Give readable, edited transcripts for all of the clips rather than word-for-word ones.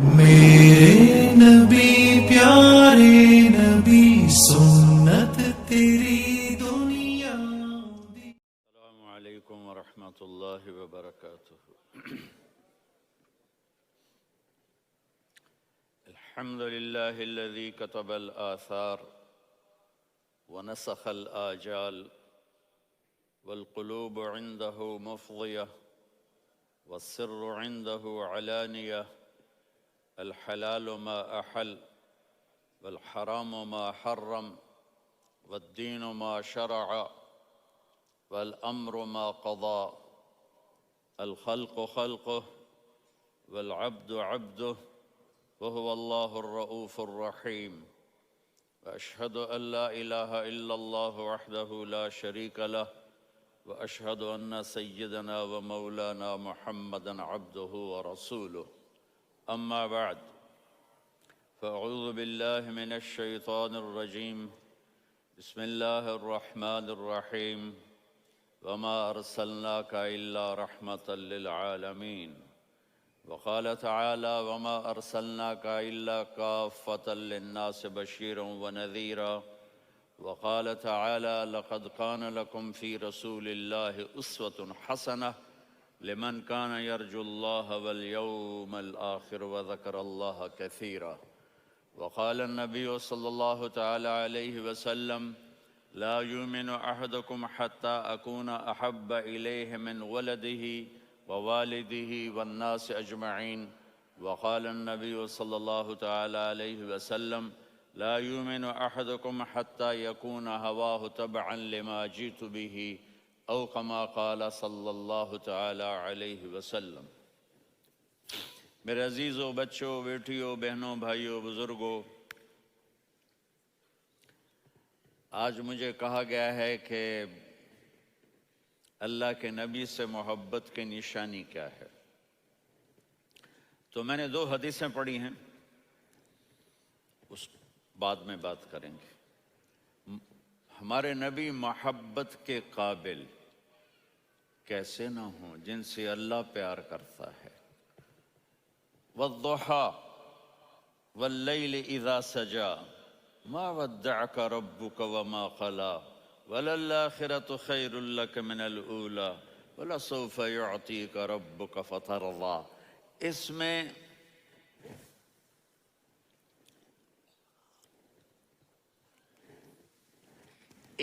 میرے نبی پیارے نبی سنت تیری دنیا دی۔ السلام علیکم ورحمۃ اللہ وبرکاتہ۔ الحمد للہ الذی کتب الآثار ونسخ الآجال والقلوب عنده مفضیہ والسر عنده علانیہ الحلال ما احل والحرام ما حرم والدین ما شرع والأمر ما قضى الخلق خلقه والعبد عبده وهو الله الرؤوف الرحيم وأشهد أن لا إله إلا الله وحده لا شريك له وأشهد أن سيدنا ومولانا محمدا عبده ورسوله أما بعد فأعوذ بالله من الشيطان الرجيم بسم الله الرحمن الرحيم وما أرسلناك إلا رحمة للعالمين وقال تعالى وما أرسلناك إلا كافة للناس بشيرا ونذيرا وقال تعالى لقد كان لكم في رسول الله أسوة حسنة لمن كان يرجو الله واليوم الآخر وذكر الله كثيرا وقال النبي صلى الله تعالى عليه وسلم لا يؤمن أحدكم حتى أكون أحب إليه من ولده ووالده والناس أجمعين وقال النبي صلى الله تعالى عليه وسلم لا يؤمن أحدكم حتى يكون هواه تبعا لما جئت به او كما قال صلی اللہ تعالی علیہ وسلم۔ میرے عزیزوں، بچوں، بیٹیوں، بہنوں، بھائیوں، بزرگوں، آج مجھے کہا گیا ہے کہ اللہ کے نبی سے محبت کی نشانی کیا ہے، تو میں نے 2 حدیثیں پڑھی ہیں، اس بعد میں بات کریں گے۔ ہمارے نبی محبت کے قابل کیسے نہ ہوں جن سے اللہ پیار کرتا ہے۔ والضحى واللیل اذا سجا ما ودعك ربك وما قلى وللآخرة خیر لك من الأولى ولسوف يعطيك ربك فترضى۔ اس میں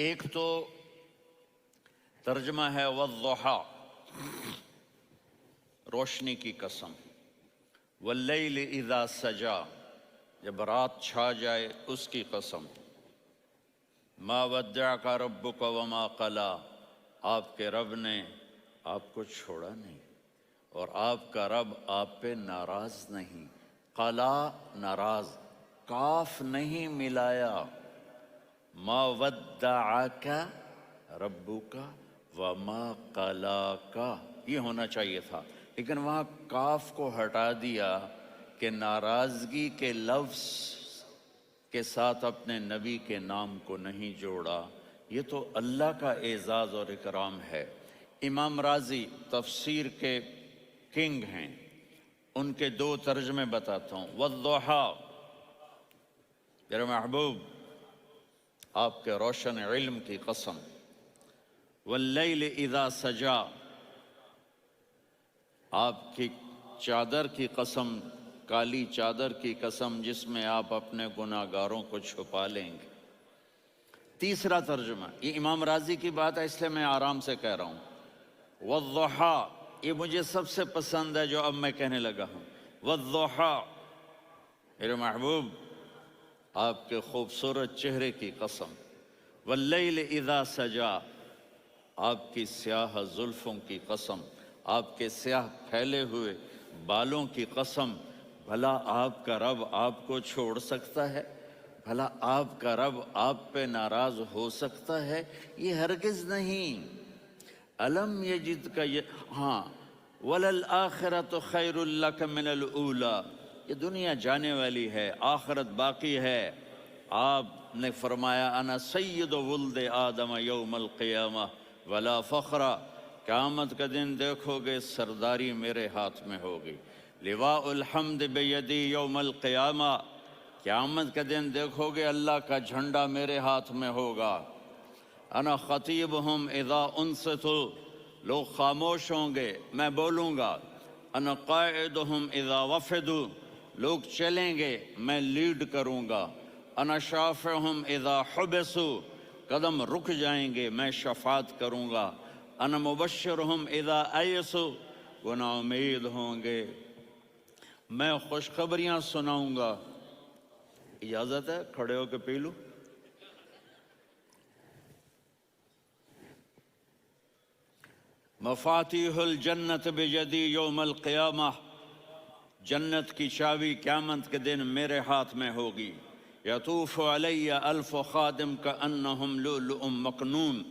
ایک تو ترجمہ ہے والضحى، روشنی کی قسم، واللیل اذا سجا، جب رات چھا جائے اس کی قسم، ما ودعک ربک وما قلی، آپ کے رب نے آپ کو چھوڑا نہیں اور آپ کا رب آپ پہ ناراض نہیں۔ قلا ناراض، کاف نہیں ملایا، ما ودعک ربک وما قلاک، یہ ہونا چاہیے تھا، لیکن وہاں کاف کو ہٹا دیا کہ ناراضگی کے لفظ کے ساتھ اپنے نبی کے نام کو نہیں جوڑا۔ یہ تو اللہ کا اعزاز اور اکرام ہے۔ امام راضی تفسیر کے کنگ ہیں، ان کے 2 ترجمے بتاتا ہوں۔ والضحیٰ، میرے محبوب آپ کے روشن علم کی قسم، واللیل اذا سجا، آپ کی چادر کی قسم، کالی چادر کی قسم جس میں آپ اپنے گناہ گاروں کو چھپا لیں گے۔ تیسرا ترجمہ، یہ امام راضی کی بات ہے اس لیے میں آرام سے کہہ رہا ہوں۔ والضحیٰ، یہ مجھے سب سے پسند ہے جو اب میں کہنے لگا ہوں۔ والضحیٰ، میرے محبوب آپ کے خوبصورت چہرے کی قسم، واللیل اذا سجا، آپ کی سیاہ زلفوں کی قسم، آپ کے سیاہ پھیلے ہوئے بالوں کی قسم، بھلا آپ کا رب آپ کو چھوڑ سکتا ہے؟ بھلا آپ کا رب آپ پہ ناراض ہو سکتا ہے؟ یہ ہرگز نہیں۔ الم یجد کا ہاں، وللآخرۃ خیر لک من الأولیٰ، یہ دنیا جانے والی ہے، آخرت باقی ہے۔ آپ نے فرمایا انا سید ولد آدم یوم القیامہ ولا فخر، قیامت کا دن دیکھو گے سرداری میرے ہاتھ میں ہوگی، لواء الحمد بیدی یوم القیامہ، قیامت کے دن دیکھو گے اللہ کا جھنڈا میرے ہاتھ میں ہوگا۔ انا خطیبہم اذا انصتوا، لوگ خاموش ہوں گے میں بولوں گا۔ انا قائدہم اذا وفدوا، لوگ چلیں گے میں لیڈ کروں گا۔ انا شافعہم اذا حبسوا، قدم رک جائیں گے میں شفاعت کروں گا۔ انا مبشرہم اذا ایسوا، وہ نا امید ہوں گے میں خوشخبریاں سناؤں گا۔ اجازت ہے کھڑے ہو کے پی لوں؟ مفاتیح الجنت بیدی یوم القیامہ، جنت کی چابی قیامت کے دن میرے ہاتھ میں ہوگی۔ یطوف علی الف خادم کانہم لؤلؤ مکنون،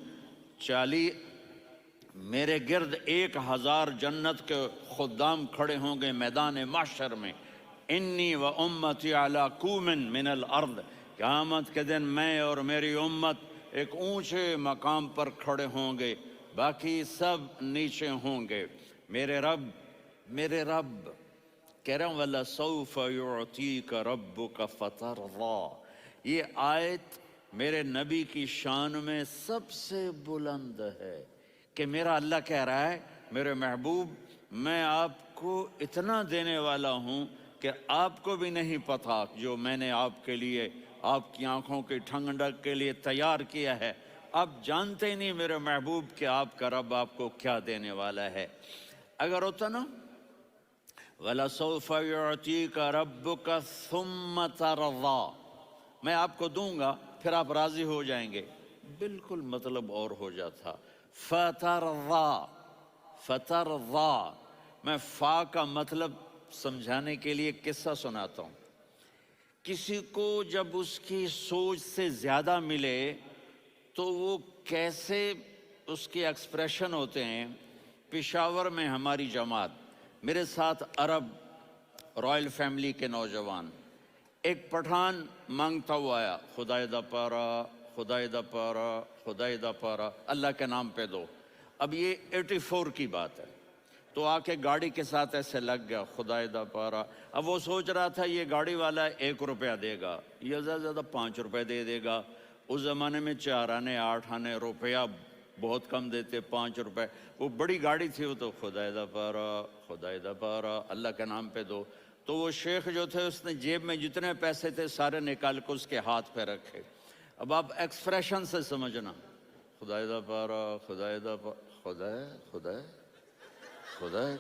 میرے گرد 1000 جنت کے خدام کھڑے ہوں گے میدان محشر میں۔ انی و امتی علی کومن من الارض، قیامت کے دن میں اور میری امت ایک اونچے مقام پر کھڑے ہوں گے، باقی سب نیچے ہوں گے۔ میرے رب کہہ رہا ہوں وَلَسَوْفَ يُعْطِيكَ رَبُّكَ فَتَرْضَىٰ، یہ آیت میرے نبی کی شان میں سب سے بلند ہے کہ میرا اللہ کہہ رہا ہے میرے محبوب میں آپ کو اتنا دینے والا ہوں کہ آپ کو بھی نہیں پتا جو میں نے آپ کے لیے، آپ کی آنکھوں کی ٹھنڈک کے لیے تیار کیا ہے۔ آپ جانتے ہی نہیں میرے محبوب کہ آپ کا رب آپ کو کیا دینے والا ہے۔ اگر ہوتا نا وَلَسَوْفَ يُعْطِيكَ رَبُّكَ ثُمَّ تَرْضَىٰ، میں آپ کو دوں گا پھر آپ راضی ہو جائیں گے، بالکل مطلب اور ہو جاتا۔ فَتَرْضَىٰ، فَتَرْضَىٰ، میں فا کا مطلب سمجھانے کے لیے قصہ سناتا ہوں۔ کسی کو جب اس کی سوچ سے زیادہ ملے تو وہ کیسے اس کے ایکسپریشن ہوتے ہیں۔ پشاور میں ہماری جماعت، میرے ساتھ عرب رائل فیملی کے نوجوان، ایک پٹھان مانگتا ہوا آیا، خدائے دا پارا، خدائے دا پارا، خدائے دا پارا، اللہ کے نام پہ دو۔ اب یہ 84 کی بات ہے، تو آ کے گاڑی کے ساتھ ایسے لگ گیا خدائے دا پارا۔ اب وہ سوچ رہا تھا یہ گاڑی والا 1 روپیہ دے گا، یہ زیادہ زیادہ 5 روپے دے گا۔ اس زمانے میں 4 آنے 8 آنے روپیہ بہت کم دیتے، 5 روپے، وہ بڑی گاڑی تھی، وہ تو خدائے دا پارا، خدائے دا پارا، اللہ کے نام پہ دو۔ تو وہ شیخ جو تھے اس نے جیب میں جتنے پیسے تھے سارے نکال کے اس کے ہاتھ پہ رکھے۔ اب آپ ایکسپریشن سے سمجھنا، خدائے دا پارا، خدائے دا پارا، خدائے خدائے خدائے،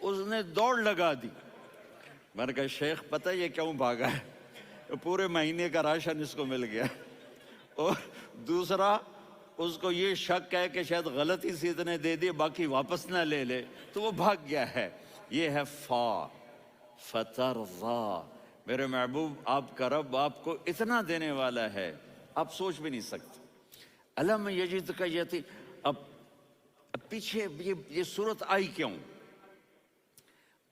اس نے دوڑ لگا دی۔ میں نے کہا شیخ پتہ یہ کیوں بھاگا ہے؟ پورے مہینے کا راشن اس کو مل گیا، اور دوسرا اس کو یہ شک ہے کہ شاید غلطی سے اتنے دے دیے باقی واپس نہ لے لے، تو وہ بھاگ گیا ہے۔ یہ ہے فا، فترضیٰ، میرے محبوب آپ کا رب آپ کو اتنا دینے والا ہے آپ سوچ بھی نہیں سکتے۔ الم یجدک یتیما، اب پیچھے یہ صورت آئی کیوں؟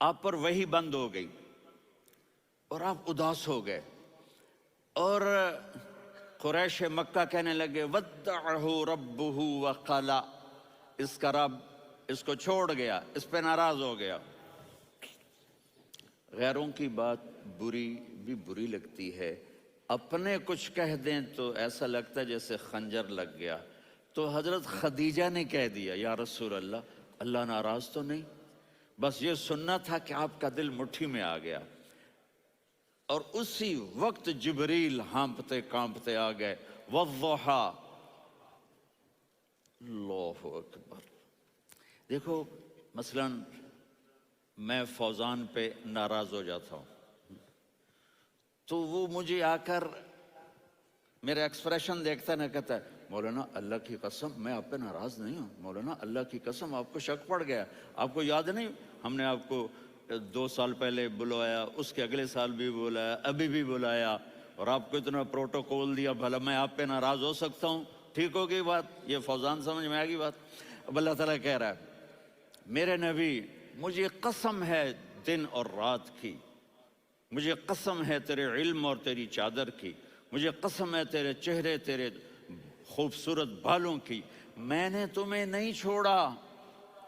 آپ پر وحی بند ہو گئی اور آپ اداس ہو گئے، اور قریش مکہ کہنے لگے ودعہ ربہ وقلا، اس کا رب اس کو چھوڑ گیا، اس پہ ناراض ہو گیا۔ غیروں کی بات بری لگتی ہے، اپنے کچھ کہہ دیں تو ایسا لگتا ہے جیسے خنجر لگ گیا۔ تو حضرت خدیجہ نے کہہ دیا یا رسول اللہ، اللہ ناراض تو نہیں؟ بس یہ سننا تھا کہ آپ کا دل مٹھی میں آ گیا۔ اور اسی وقت جبریل ہانپتے کانپتے آ گئے، والضحیٰ، اللہ اکبر۔ دیکھو مثلا میں فوزان پہ ناراض ہو جاتا ہوں تو وہ مجھے آ کر میرا ایکسپریشن دیکھتا نہ کہتا ہے مولانا اللہ کی قسم میں آپ پہ ناراض نہیں ہوں، مولانا اللہ کی قسم آپ کو شک پڑ گیا، آپ کو یاد نہیں ہم نے آپ کو 2 سال پہلے بلوایا، اس کے اگلے سال بھی بلایا، ابھی بھی بلایا، اور آپ کو اتنا پروٹوکول دیا، بھلا میں آپ پہ ناراض ہو سکتا ہوں؟ ٹھیک ہوگی بات؟ یہ فوزان سمجھ میں آ گئی بات؟ اب اللہ تعالیٰ کہہ رہا ہے میرے نبی مجھے قسم ہے دن اور رات کی، مجھے قسم ہے تیرے علم اور تیری چادر کی، مجھے قسم ہے تیرے چہرے تیرے خوبصورت بالوں کی، میں نے تمہیں نہیں چھوڑا،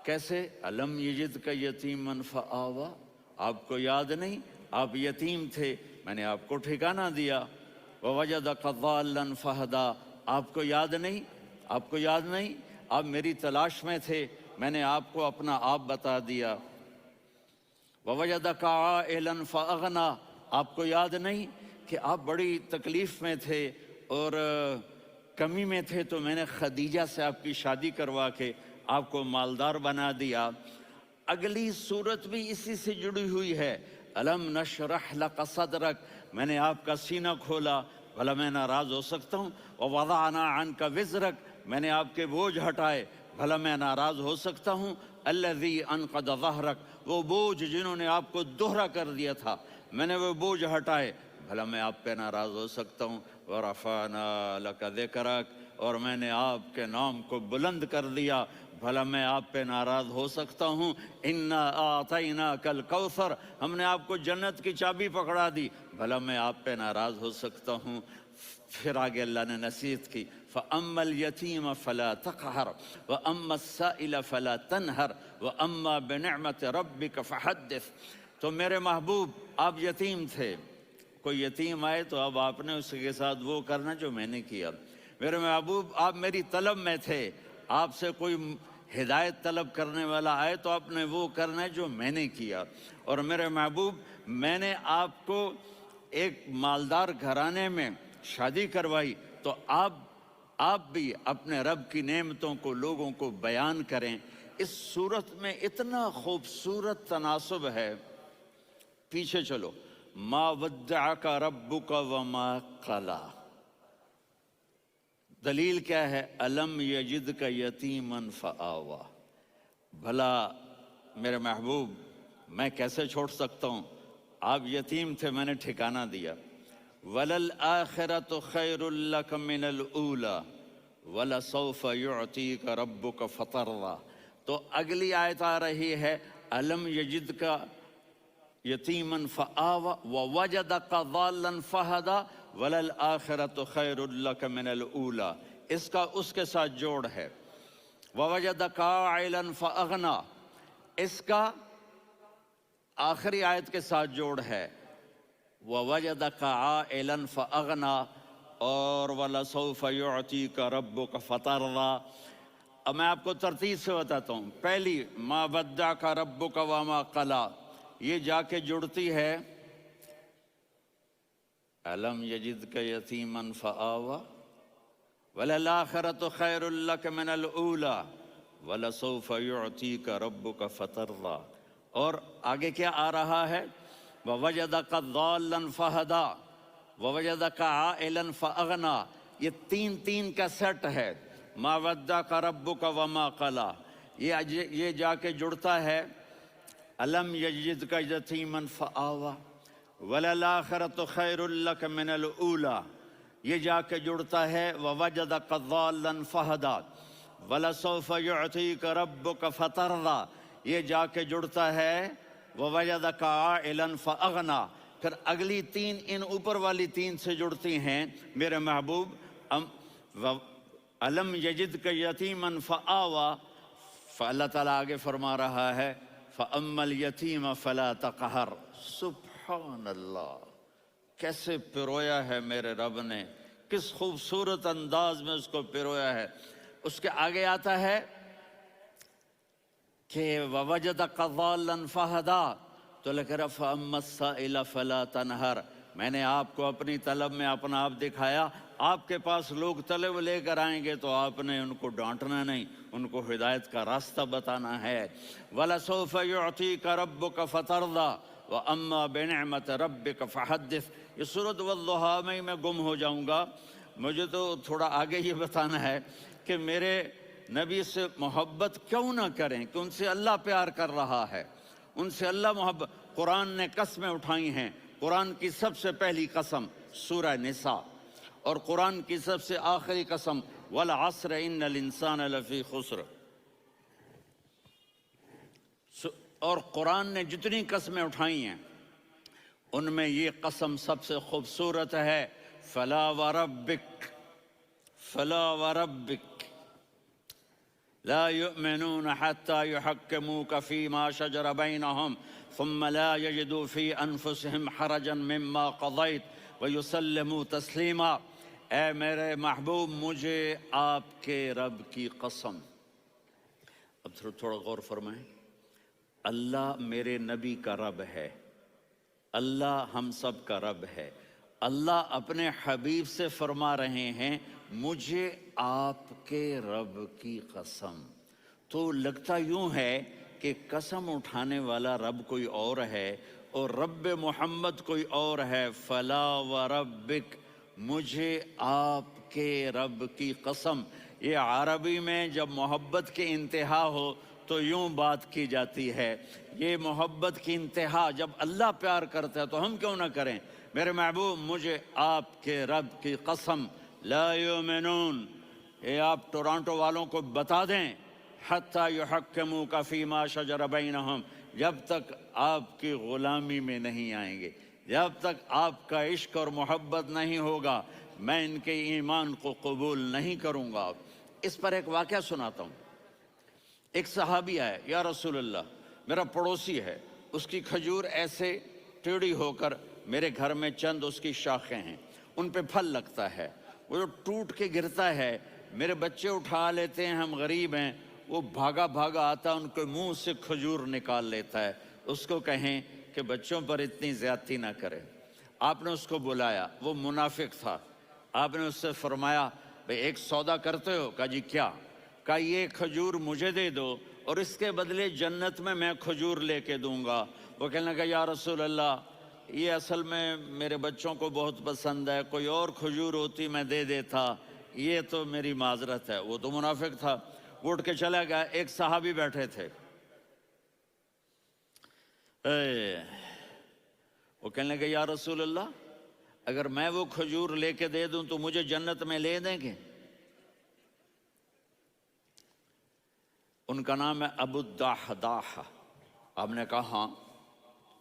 کیسے؟ علم یجد کا یتیمن فآوا، آپ کو یاد نہیں آپ یتیم تھے، میں نے آپ کو ٹھکانہ دیا۔ ووجدک ضالا فہدا، آپ کو یاد نہیں، آپ کو یاد نہیں آپ میری تلاش میں تھے، میں نے آپ کو اپنا آپ بتا دیا۔ ووجدک عائلا فاغنا، آپ کو یاد نہیں کہ آپ بڑی تکلیف میں تھے اور کمی میں تھے، تو میں نے خدیجہ سے آپ کی شادی کروا کے آپ کو مالدار بنا دیا۔ اگلی صورت بھی اسی سے جڑی ہوئی ہے، الم نشرح لک صدرک، میں نے آپ کا سینہ کھولا، بھلا میں ناراض ہو سکتا ہوں؟ ووضعنا عنک وزرک، میں نے آپ کے بوجھ ہٹائے، بھلا میں ناراض ہو سکتا ہوں؟ الذی انقض ظہرک، وہ بوجھ جنہوں نے آپ کو دوہرا کر دیا تھا، میں نے وہ بوجھ ہٹائے، بھلا میں آپ پہ ناراض ہو سکتا ہوں؟ ورفعنا لک ذکرک، اور میں نے آپ کے نام کو بلند کر دیا، بھلا میں آپ پہ ناراض ہو سکتا ہوں؟ انا اعطیناک الکوثر، ہم نے آپ کو جنت کی چابی پکڑا دی، بھلا میں آپ پہ ناراض ہو سکتا ہوں؟ پھر آگے اللہ نے نصیحت کی، فَأَمَّا الْيَتِيمَ فَلَا تَقْهَرْ وَأَمَّا السَّائِلَ فَلَا تَنْهَرْ وَأَمَّا بِنِعْمَةِ رَبِّكَ فَحَدِّثْ۔ تو میرے محبوب، آپ یتیم تھے، کوئی یتیم آئے تو اب آپ نے اس کے ساتھ وہ کرنا جو میں نے کیا۔ میرے محبوب، آپ میری طلب میں تھے، آپ سے کوئی ہدایت طلب کرنے والا آئے تو آپ نے وہ کرنا ہے جو میں نے کیا۔ اور میرے محبوب، میں نے آپ کو ایک مالدار گھرانے میں شادی کروائی، تو آپ بھی اپنے رب کی نعمتوں کو لوگوں کو بیان کریں۔ اس صورت میں اتنا خوبصورت تناسب ہے، پیچھے چلو، ما ودعک ربک وما قلی، دلیل کیا ہے؟ الم یجدک یتیما فآوا، بھلا میرے محبوب میں کیسے چھوڑ سکتا ہوں؟ آپ یتیم تھے، میں نے ٹھکانہ دیا۔ وَلَلْآخِرَةُ خَيْرٌ لَكَ مِنَ الْأُولَى وَلَسَوْفَ يُعْطِيكَ رَبُّكَ فَتَرْضَىٰ۔ تو اگلی آیت آ رہی ہے، الم یجدک یتیما فآوا ووجدک ضالا فہدا وَلَلْآخِرَةُ خَيْرٌ لَكَ مِنَ الْأُولَى، اس کا اس کے ساتھ جوڑ ہے۔ وَوَجَدَكَ عَائِلًا فَأَغْنَىٰ، اس کا آخری آیت کے ساتھ جوڑ ہے، وَوَجَدَكَ عَائِلًا فَأَغْنَىٰ اور وَلَسَوْفَ يُعْطِيكَ رَبُّكَ فَتَرْضَىٰ۔ اب میں آپ کو ترتیب سے بتاتا ہوں۔ پہلی، مَا وَدَّعَكَ رَبُّكَ وَمَا قَلَىٰ، یہ جا کے جڑتی ہے الم یجدک یتیما فآوا وَلَلْآخِرَةُ خَيْرٌ لَكَ مِنَ الْأُولَىٰ وَلَسَوْفَ يُعْطِيكَ رَبُّكَ فَتَرْضَىٰ۔ اور آگے کیا آ رہا ہے؟ وَوَجَدَكَ ضَالًّا فَهَدَىٰ وَوَجَدَكَ عَائِلًا فَأَغْنَىٰ، یہ تین کا سیٹ ہے۔ مَا وَدَّعَكَ رَبُّكَ وَمَا قَلَىٰ، یہ جا کے جڑتا ہے الم یجدک یتیما فآوا وَلَلْآخِرَةُ خَيْرٌ لَكَ مِنَ الْأُولَىٰ، یہ جا کے جڑتا ہے وَوَجَدَكَ ضَالًّا فَهَدَىٰ وَلَسَوْفَ يُعْطِيكَ رَبُّكَ فَتَرْضَىٰ، یہ جا کے جڑتا ہے وَوَجَدَكَ عَائِلًا فَأَغْنَىٰ۔ پھر اگلی تین ان اوپر والی تین سے جڑتی ہیں میرے محبوب۔ الم یجدک یتیما فآوا، فاللہ تعالیٰ آگے فرما رہا ہے فَأَمَّا الْيَتِيمَ فَلَا تَقْهَرْ۔ سبحان اللہ، کیسے پرویا ہے میرے رب نے، کس خوبصورت انداز میں اس کو پرویا ہے۔ اس کے آگے آتا ہے کہ وَوَجَدَكَ ضَالًّا فَهَدَىٰ، تو لکھ رہا فَأَمَّا السَّائِلَ فَلَا تَنْهَرْ، میں نے آپ کو اپنی طلب میں اپنا آپ دکھایا۔ آپ کے پاس لوگ طلب لے کر آئیں گے تو آپ نے ان کو ڈانٹنا نہیں، ان کو ہدایت کا راستہ بتانا ہے۔ وَلَسَوْفَ يُعْطِيكَ رَبُّكَ فَتَرْضَىٰ وَأَمَّا بِنِعْمَةِ رَبِّكَ فَحَدِّثْ۔ یہ سورۃ والضحیٰ میں گم ہو جاؤں گا، مجھے تو تھوڑا آگے یہ بتانا ہے کہ میرے نبی سے محبت کیوں نہ کریں، کہ ان سے اللہ پیار کر رہا ہے، ان سے اللہ محبت۔ قرآن نے قسمیں اٹھائی ہیں، قرآن کی سب سے پہلی قسم سورہ نساء، اور قرآن کی سب سے آخری قسم وَالْعَصْرِ إِنَّ الْإِنسَانَ لَفِي خُسْرٍ۔ اور قرآن نے جتنی قسمیں اٹھائی ہیں ان میں یہ قسم سب سے خوبصورت ہے، فَلَا وَرَبِّكَ، فَلَا وَرَبِّكَ، لا يؤمنون حتى يحكموك فيما شجر بينهم ثم لا يجدوا في انفسهم حرجا مما قضيت ويسلموا تسلیما۔ اے میرے محبوب، مجھے آپ کے رب کی قسم۔ اب تھوڑا غور فرمائیں، اللہ میرے نبی کا رب ہے، اللہ ہم سب کا رب ہے۔ اللہ اپنے حبیب سے فرما رہے ہیں مجھے آپ کے رب کی قسم۔ تو لگتا یوں ہے کہ قسم اٹھانے والا رب کوئی اور ہے اور رب محمد کوئی اور ہے۔ فلا وربک، مجھے آپ کے رب کی قسم۔ یہ عربی میں جب محبت کی انتہا ہو تو یوں بات کی جاتی ہے۔ یہ محبت کی انتہا جب اللہ پیار کرتا ہے تو ہم کیوں نہ کریں؟ میرے محبوب، مجھے آپ کے رب کی قسم، لا یؤمنون، یہ آپ ٹورانٹو والوں کو بتا دیں، حتی یحکموک فیما شجر بینہم، جب تک آپ کی غلامی میں نہیں آئیں گے، جب تک آپ کا عشق اور محبت نہیں ہوگا، میں ان کے ایمان کو قبول نہیں کروں گا۔ اس پر ایک واقعہ سناتا ہوں۔ ایک صحابی آیا، یا رسول اللہ، میرا پڑوسی ہے، اس کی کھجور ایسے ٹیڑھی ہو کر میرے گھر میں چند اس کی شاخیں ہیں، ان پہ پھل لگتا ہے، وہ جو ٹوٹ کے گرتا ہے، میرے بچے اٹھا لیتے ہیں، ہم غریب ہیں، وہ بھاگا بھاگا آتا ان کے منہ سے کھجور نکال لیتا ہے۔ اس کو کہیں کہ بچوں پر اتنی زیادتی نہ کرے۔ آپ نے اس کو بلایا، وہ منافق تھا۔ آپ نے اس سے فرمایا بھئی ایک سودا کرتے ہو؟ کہا جی کیا؟ کہا یہ کھجور مجھے دے دو اور اس کے بدلے جنت میں کھجور لے کے دوں گا۔ وہ کہنے لگا یا رسول اللہ، یہ اصل میں میرے بچوں کو بہت پسند ہے، کوئی اور کھجور ہوتی میں دے دیتا، یہ تو میری معذرت ہے۔ وہ تو منافق تھا، وہ اٹھ کے چلا گیا۔ ایک صحابی بیٹھے تھے، وہ کہنے لگے یا رسول اللہ، اگر میں وہ کھجور لے کے دے دوں تو مجھے جنت میں لے دیں گے؟ ان کا نام ہے ابو الدحداح۔ آپ نے کہا ہاں،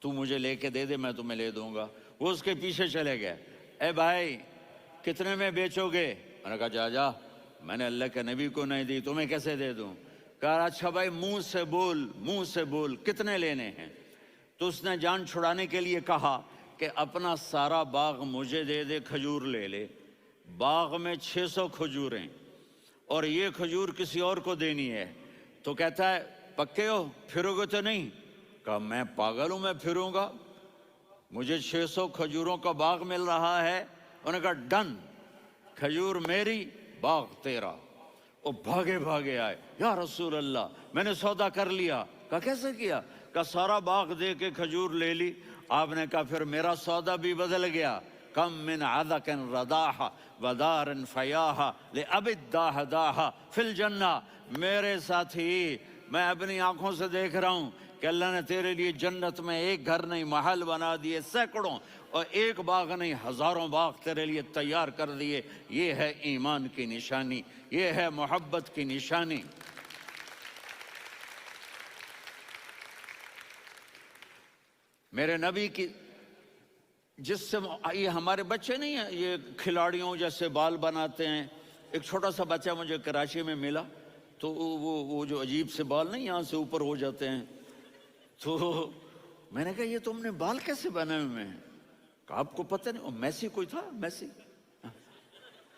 تو مجھے لے کے دے دے، میں تمہیں لے دوں گا۔ وہ اس کے پیچھے چلے گئے، اے بھائی کتنے میں بیچو گے؟ میں نے کہا جا جا، میں نے اللہ کے نبی کو نہیں دی، تمہیں کیسے دے دوں؟ کہا اچھا بھائی منہ سے بول کتنے لینے ہیں؟ تو اس نے جان چھڑانے کے لیے کہا کہ اپنا سارا باغ مجھے دے دے، کھجور لے لے۔ باغ میں 600 کھجوریں اور یہ کھجور کسی اور کو دینی ہے۔ تو کہتا ہے پکے ہو، پھرو گے تو نہیں؟ کہا میں پاگل ہوں، میں پھروں گا؟ مجھے 600 کھجوروں کا باغ مل رہا ہے۔ انہوں نے کہا ڈن، کھجور میری، باغ تیرا۔ وہ بھاگے بھاگے آئے، یا رسول اللہ میں نے سودا کر لیا۔ کہا کیسے کیا؟ کہا سارا باغ دے کے کھجور لے لی۔ آپ نے کہا پھر میرا سودا بھی بدل گیا۔ کم من عدق رداح ودار فیاح لأب الدحداح فی الجنہ۔ میرے ساتھی، میں اپنی آنکھوں سے دیکھ رہا ہوں کہ اللہ نے تیرے لیے جنت میں ایک گھر نہیں محل بنا دیے سینکڑوں، اور ایک باغ نہیں ہزاروں باغ تیرے لیے تیار کر دیے۔ یہ ہے ایمان کی نشانی، یہ ہے محبت کی نشانی۔ میرے نبی کی جس سے یہ ہمارے بچے نہیں ہیں، یہ کھلاڑیوں جیسے بال بناتے ہیں۔ ایک چھوٹا سا بچہ مجھے کراچی میں ملا، تو وہ جو عجیب سے بال نہیں یہاں سے اوپر ہو جاتے ہیں، تو میں نے کہا یہ تم نے بال کیسے بنائے ہوئے ہیں؟ کہا آپ کو پتہ نہیں، میسی کوئی تھا، میسی،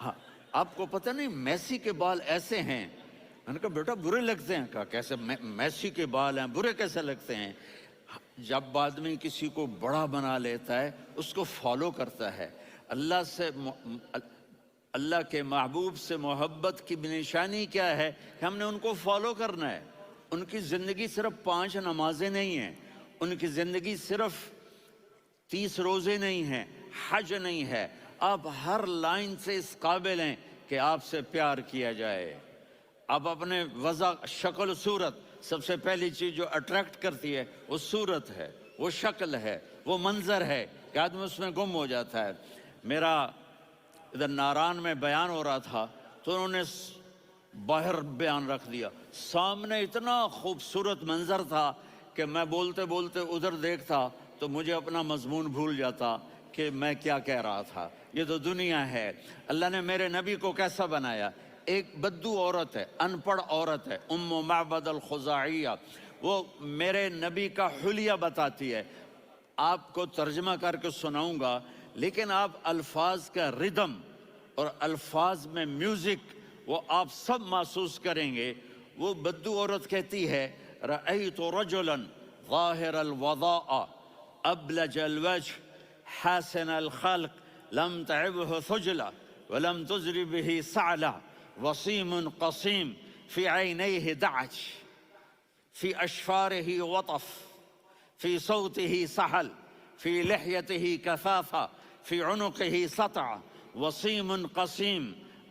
ہاں آپ کو پتہ نہیں میسی کے بال ایسے ہیں؟ میں نے کہا بیٹا برے لگتے ہیں۔ کہا کیسے؟ میسی کے بال ہیں، برے کیسے لگتے ہیں؟ جب آدمی کسی کو بڑا بنا لیتا ہے اس کو فالو کرتا ہے۔ اللہ کے محبوب سے محبت کی نشانی کیا ہے کہ ہم نے ان کو فالو کرنا ہے۔ ان کی زندگی صرف 5 نمازیں نہیں ہیں، ان کی زندگی صرف 30 روزے نہیں ہیں، حج نہیں ہے۔ آپ ہر لائن سے اس قابل ہیں کہ آپ سے پیار کیا جائے۔ آپ اپنے وضع، شکل، صورت، سب سے پہلی چیز جو اٹریکٹ کرتی ہے وہ صورت ہے، وہ شکل ہے، وہ منظر ہے کہ آدمی اس میں گم ہو جاتا ہے۔ میرا ادھر ناران میں بیان ہو رہا تھا تو انہوں نے باہر بیان رکھ دیا، سامنے اتنا خوبصورت منظر تھا کہ میں بولتے بولتے ادھر دیکھتا تو مجھے اپنا مضمون بھول جاتا کہ میں کیا کہہ رہا تھا۔ یہ تو دنیا ہے۔ اللہ نے میرے نبی کو کیسا بنایا؟ ایک بدو عورت ہے، ان پڑھ عورت ہے، ام معبد الخزاعیہ، وہ میرے نبی کا حلیہ بتاتی ہے. آپ کو ترجمہ کر کے سناؤں گا، لیکن آپ الفاظ کا ردم اور الفاظ میں میوزک وہ آپ سب محسوس کریں گے. وہ بدو عورت کہتی ہے رأیت رجلا ظاہر الوضاء ابلج الوجه حاسن الخلق لم تعبه ثجلة ولم تزر به سعلة وصيم قصيم في عينيه دعج في أشفاره وطف في صوته سحل في لحيته كثافة في عنقه سطع وصيم قصيم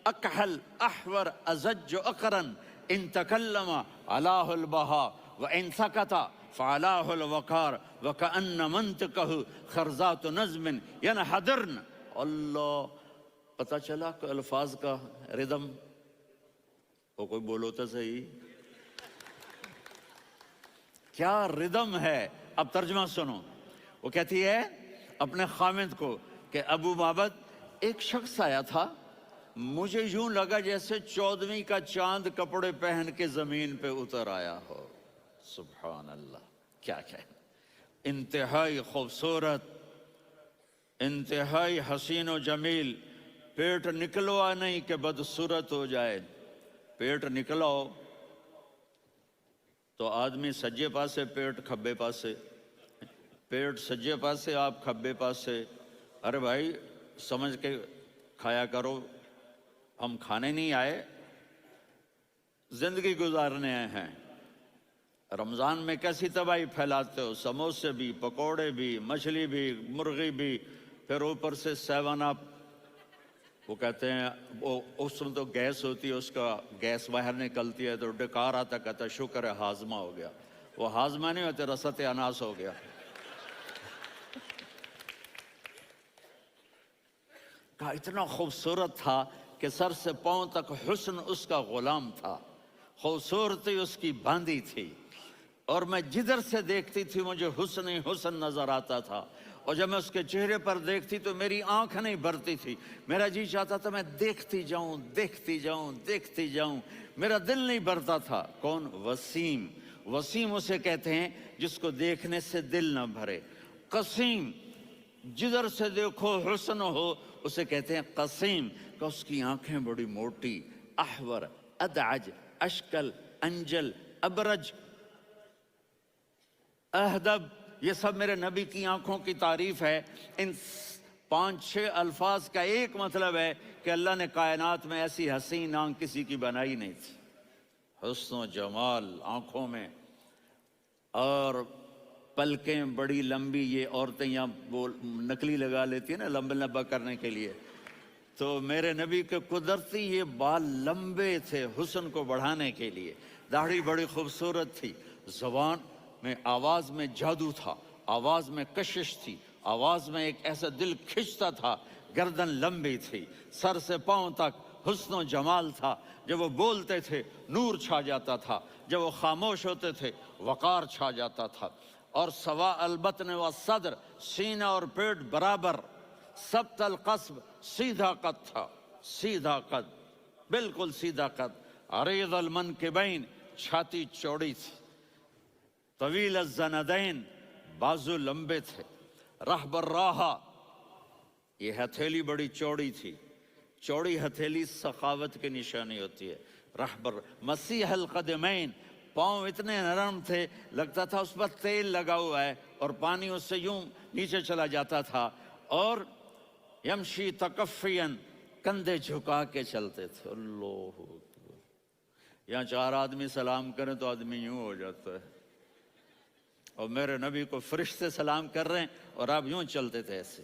أكحل أحور أزج أقرن إن تكلم علاه البهاء وإن سكت فعلاه الوقار وكأن منطقه خرزات نظم ينحدرن. اللہ، پتہ چلا کہ الفاظ کا ردم. وہ کوئی بولو تو صحیح، کیا ردم ہے. اب ترجمہ سنو. وہ کہتی ہے اپنے خامد کو کہ ابو معبد، ایک شخص آیا تھا، مجھے یوں لگا جیسے 14ویں کا چاند کپڑے پہن کے زمین پہ اتر آیا ہو. سبحان اللہ، کیا کہنا. انتہائی خوبصورت، انتہائی حسین و جمیل. پیٹ نکلوا نہیں کہ بدصورت ہو جائے. پیٹ نکلاؤ تو آدمی سجے پاسے پیٹ کھبے پاسے، پیٹ سجے پاسے آپ کھبے پاسے. ارے بھائی سمجھ کے کھایا کرو، ہم کھانے نہیں آئے، زندگی گزارنے آئے ہیں. رمضان میں کیسی تباہی پھیلاتے ہو، سموسے بھی، پکوڑے بھی، مچھلی بھی، مرغی بھی، پھر اوپر سے 7 اپ. وہ کہتے ہیں وہ اس میں تو گیس ہوتی ہے، اس کا گیس باہر نکلتی ہے تو ڈکار آتا، کہتا شکر ہے ہاضمہ ہو گیا. وہ ہاضمہ نہیں ہوتے، رسط اناس ہو گیا. کہا اتنا خوبصورت تھا کہ سر سے پاؤں تک حسن اس کا غلام تھا، خوبصورتی اس کی باندھی تھی، اور میں جدھر سے دیکھتی تھی مجھے حسن ہی حسن نظر آتا تھا. اور جب میں اس کے چہرے پر دیکھتی تو میری آنکھ نہیں بھرتی تھی، میرا جی چاہتا تھا میں دیکھتی جاؤں دیکھتی جاؤں دیکھتی جاؤں، میرا دل نہیں بھرتا تھا. کون؟ وسیم. وسیم اسے کہتے ہیں جس کو دیکھنے سے دل نہ بھرے. قسیم، جدھر سے دیکھو حسن ہو، اسے کہتے ہیں قسیم، کہ اس کی آنکھیں بڑی موٹی. احور، ادعج، اشکل، انجل، ابرج، اہدب، یہ سب میرے نبی کی آنکھوں کی تعریف ہے. ان 5-6 الفاظ کا ایک مطلب ہے کہ اللہ نے کائنات میں ایسی حسین آنکھ کسی کی بنائی نہیں تھی. حسن و جمال آنکھوں میں، اور پلکیں بڑی لمبی. یہ عورتیں یہاں نکلی لگا لیتی ہیں نا لمبا لمبا کرنے کے لیے، تو میرے نبی کے قدرتی یہ بال لمبے تھے حسن کو بڑھانے کے لیے. داڑھی بڑی خوبصورت تھی. زبان میں، آواز میں جادو تھا، آواز میں کشش تھی، آواز میں ایک ایسا دل کھنچتا تھا. گردن لمبی تھی، سر سے پاؤں تک حسن و جمال تھا. جب وہ بولتے تھے نور چھا جاتا تھا، جب وہ خاموش ہوتے تھے وقار چھا جاتا تھا. اور سوا البطن و صدر، سینہ اور پیٹ برابر. سبت القصب، سیدھا قد تھا، سیدھا قد، بالکل سیدھا قد. عریض المنکبین، چھاتی چوڑی تھی. طویل الزندین، بازو لمبے تھے. رحب الراحہ، یہ ہتھیلی بڑی چوڑی تھی. چوڑی ہتھیلی سخاوت کی نشانی ہوتی ہے. رحبر. مسیح القدمین، پاؤں اتنے نرم تھے لگتا تھا اس پر تیل لگا ہوا ہے، اور پانی اس سے یوں نیچے چلا جاتا تھا. اور یمشی تکفین، کندھے جھکا کے چلتے تھے. اللہ اکبر. یہاں 4 آدمی سلام کریں تو آدمی یوں ہو جاتا ہے، اور میرے نبی کو فرشتے سلام کر رہے ہیں اور آپ یوں چلتے تھے، ایسے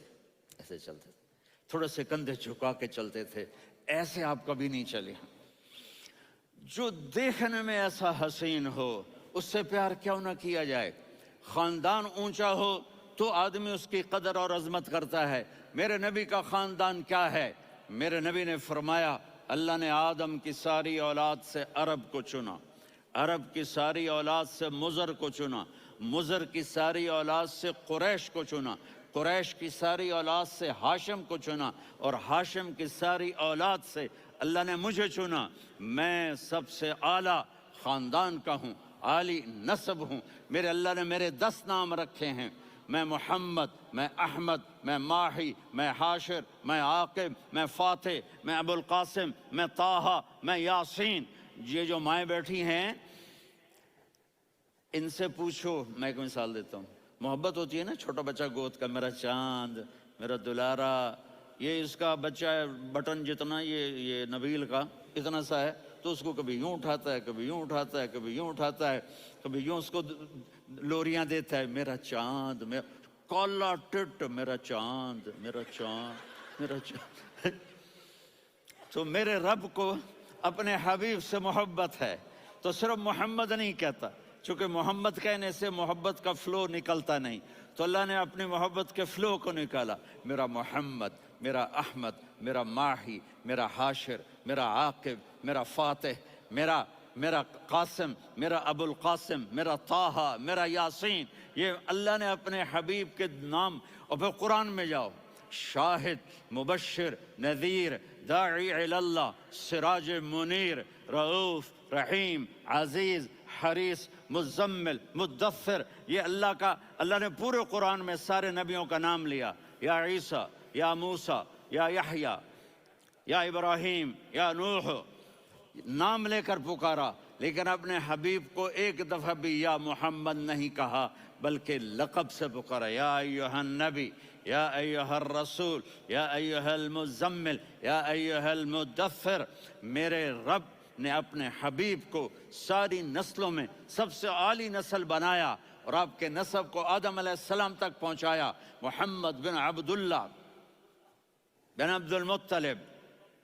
ایسے چلتے تھے، تھوڑے سے کندھے جھکا کے چلتے تھے. ایسے آپ کبھی نہیں چلے. جو دیکھنے میں ایسا حسین ہو اس سے پیار کیوں نہ کیا جائے. خاندان اونچا ہو تو آدمی اس کی قدر اور عظمت کرتا ہے. میرے نبی کا خاندان کیا ہے؟ میرے نبی نے فرمایا اللہ نے آدم کی ساری اولاد سے عرب کو چنا، عرب کی ساری اولاد سے مضر کو چنا، مضر کی ساری اولاد سے قریش کو چنا، قریش کی ساری اولاد سے ہاشم کو چنا اور ہاشم کی ساری اولاد سے اللہ نے مجھے چنا. میں سب سے اعلیٰ خاندان کا ہوں، عالی نسب ہوں. میرے اللہ نے میرے 10 نام رکھے ہیں. میں محمد، میں احمد، میں ماہی، میں حاشر، میں عاقب، میں فاتح، میں ابو القاسم، میں طٰہٰ، میں یاسین. یہ جو مائیں بیٹھی ہیں ان سے پوچھو. میں ایک مثال دیتا ہوں. محبت ہوتی ہے نا، چھوٹا بچہ گود کا، میرا چاند، میرا دلارا. یہ اس کا بچہ ہے بٹن جتنا، یہ نبیل کا اتنا سا ہے، تو اس کو کبھی یوں اٹھاتا ہے، کبھی یوں اٹھاتا ہے، کبھی یوں اٹھاتا ہے، کبھی یوں اس کو لوریاں دیتا ہے. میرا چاند، میرا کالا ٹٹ، میرا چاند، میرا چاند، میرا چاند. تو میرے رب کو اپنے حبیب سے محبت ہے تو صرف محمد نہیں کہتا، چونکہ محمد کہنے سے محبت کا فلو نکلتا نہیں، تو اللہ نے اپنی محبت کے فلو کو نکالا. میرا محمد، میرا احمد، میرا ماہی، میرا حاشر، میرا عاقب، میرا فاتح، میرا قاسم، میرا ابو القاسم، میرا طٰہٰ، میرا یاسین. یہ اللہ نے اپنے حبیب کے نام. اور پھر قرآن میں جاؤ، شاہد، مبشر، نذیر، داعی الی اللہ، سراج منیر، رؤوف، رحیم، عزیز، حریص، مزمل، مدثر. یہ اللہ نے پورے قرآن میں سارے نبیوں کا نام لیا. یا عیسیٰ، یا موسیٰ، یا یحییٰ، یا ابراہیم، یا نوح، نام لے کر پکارا. لیکن اپنے حبیب کو ایک دفعہ بھی یا محمد نہیں کہا بلکہ لقب سے پکارا. یا ایھا النبی، یا ایھا الرسول، یا ایھا المزمل، یا ایھا المدثر. میرے رب نے اپنے حبیب کو ساری نسلوں میں سب سے عالی نسل بنایا اور آپ کے نسب کو آدم علیہ السلام تک پہنچایا. محمد بن عبداللہ بن عبد المطلب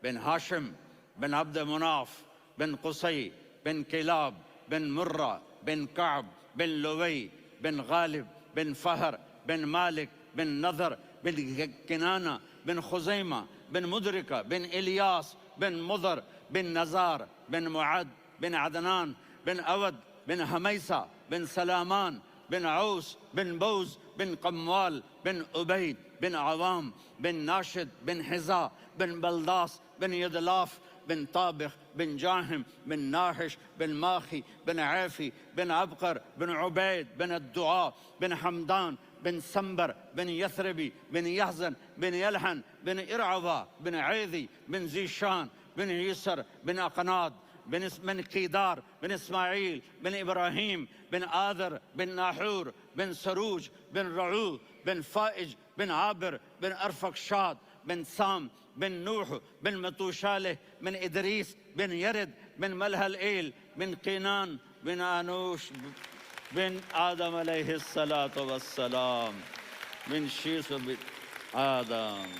بن ہاشم بن عبد مناف بن قصی بن کلاب بن مرہ بن کعب بن لوی بن غالب بن فہر بن مالک بن نضر بن کنانہ بن خزیمہ بن مدرکہ بن الیاس بن مضر بن نزار بن معد بن عدنان بن اود بن حمیسہ بن سلامان بن عوس بن بوز بن قموال بن عبید بن عوام بن ناشد بن حذاء بن بلداس بن یدلاف بن طابخ بن جاہم بن ناحش بن ماخی بن عیفی بن عبقر بن عبید بن الدعاء بن حمدان بن سنبر بن یثربی بن یحزن بن یلحن بن ارعوا بن عیذی بن ذیشان بن یسر بن اقناد بن قیدار بن اسماعیل بن ابراہیم بن آذر بن ناحور بن سروج بن رعو بن فائج بن عابر بن ارفقشاد بن سام بن نوح بن متوشالح بن ادریس بن یرد بن ملہلئیل بن قینان بن آنوش بن آدم علیہ السلام بن شیس بن آدم